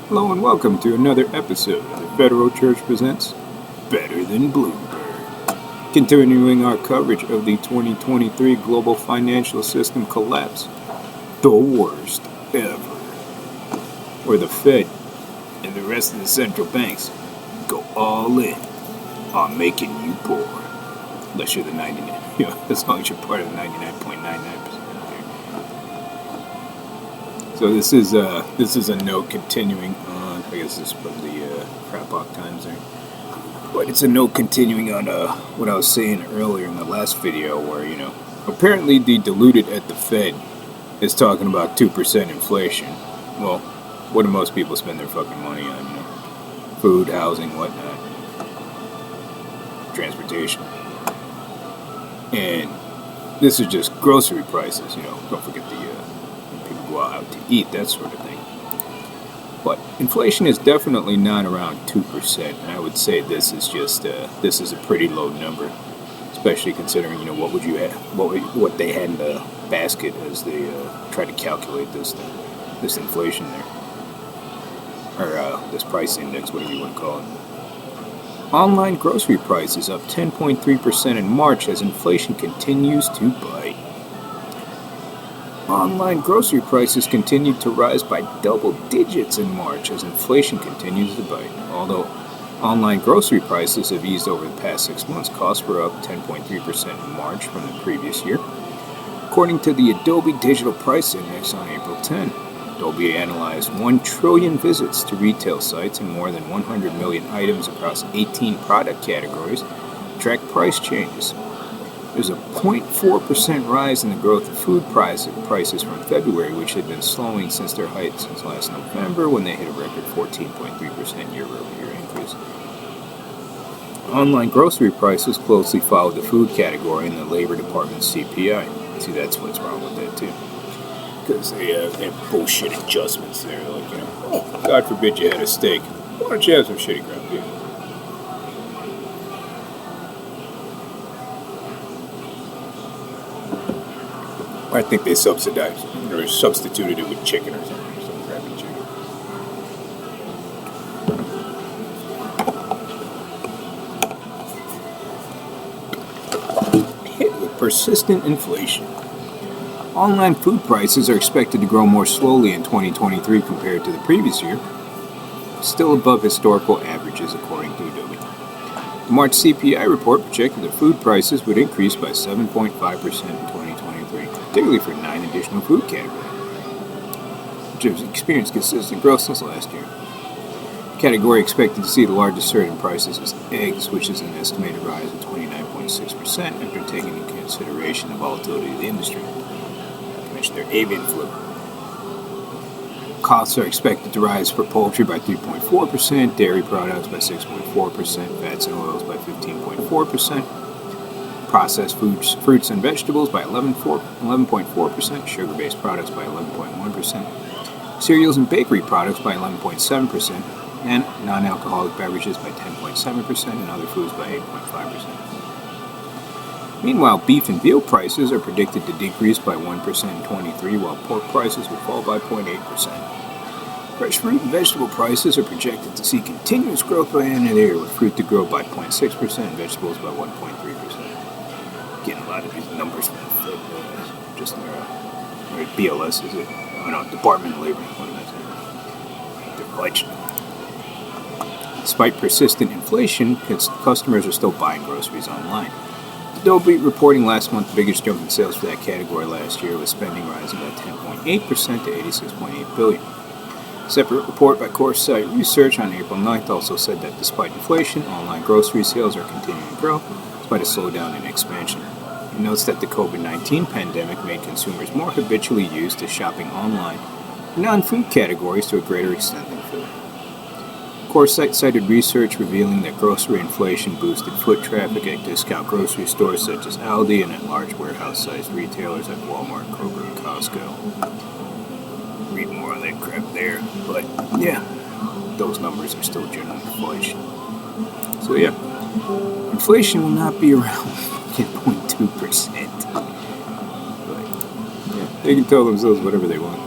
Hello and welcome to another episode of the Federal Church Presents Better Than Bloomberg. Continuing our coverage of the 2023 global financial system collapse, the worst ever, where the Fed and the rest of the central banks go all in on making you poor. Unless you're the 99, as long as you're part of the 99.99%. So this is a note continuing on. I guess this is from the Crapawk Times there, but it's a note continuing on what I was saying earlier in the last video, where apparently the diluted at the Fed is talking about 2% inflation. Well, what do most people spend their fucking money on? Food, housing, whatnot, transportation, and this is just grocery prices. Don't forget the go out to eat, that sort of thing. But inflation is definitely not around 2%, and I would say this is just this is a pretty low number, especially considering what they had in the basket as they tried to calculate this inflation there, or this price index, whatever you want to call it. Online grocery prices up 10.3% in March as inflation continues to bite. Online grocery prices continued to rise by double digits in March as inflation continues to bite. Although online grocery prices have eased over the past 6 months, costs were up 10.3% in March from the previous year. According to the Adobe Digital Price Index on April 10, Adobe analyzed 1 trillion visits to retail sites and more than 100 million items across 18 product categories to track price changes. There's a 0.4% rise in the growth of food prices from February, which had been slowing since their height since last November, when they hit a record 14.3% year-over-year increase. Online grocery prices closely followed the food category in the Labor Department's CPI. See, that's what's wrong with that, too. Because they have bullshit adjustments there. Like, oh, God forbid you had a steak. Why don't you have some shitty ground beef? I think they subsidized or substituted it with chicken or something, some crappy chicken. Hit with persistent inflation. Online food prices are expected to grow more slowly in 2023 compared to the previous year, still above historical averages according to Adobe. The March CPI report projected that food prices would increase by 7.5% in 2023, particularly for 9 additional food categories, which have experienced consistent growth since last year. The category expected to see the largest surge in prices is eggs, which is an estimated rise of 29.6% after taking into consideration the volatility of the industry. Not to mention their avian flu. Costs are expected to rise for poultry by 3.4%, dairy products by 6.4%, fats and oils by 15.4%, processed fruits and vegetables by 11.4%, sugar-based products by 11.1%, cereals and bakery products by 11.7%, and non-alcoholic beverages by 10.7%, and other foods by 8.5%. Meanwhile, beef and veal prices are predicted to decrease by 1% in 23, while pork prices will fall by 0.8%. Fresh fruit and vegetable prices are projected to see continuous growth by the end of the year, with fruit to grow by 0.6% and vegetables by 1.3%. Getting a lot of these numbers from the Fed, just their BLS, is it? Oh no, Department of Labor. What did I say? Their budget. Despite persistent inflation, its customers are still buying groceries online. Adobe reporting last month the biggest jump in sales for that category last year, with spending rising by 10.8% to $86.8 billion. A separate report by CoreSite Research on April 9th also said that despite inflation, online grocery sales are continuing to grow, despite a slowdown in expansion. It notes that the COVID-19 pandemic made consumers more habitually used to shopping online in non-food categories to a greater extent than food. CoreSite cited research revealing that grocery inflation boosted foot traffic at discount grocery stores such as Aldi and at large warehouse-sized retailers like Walmart, Kroger, and Costco. Read more on that crap there, but yeah, those numbers are still general inflation. So yeah, inflation will not be around 0.2%. But yeah, they can tell themselves whatever they want.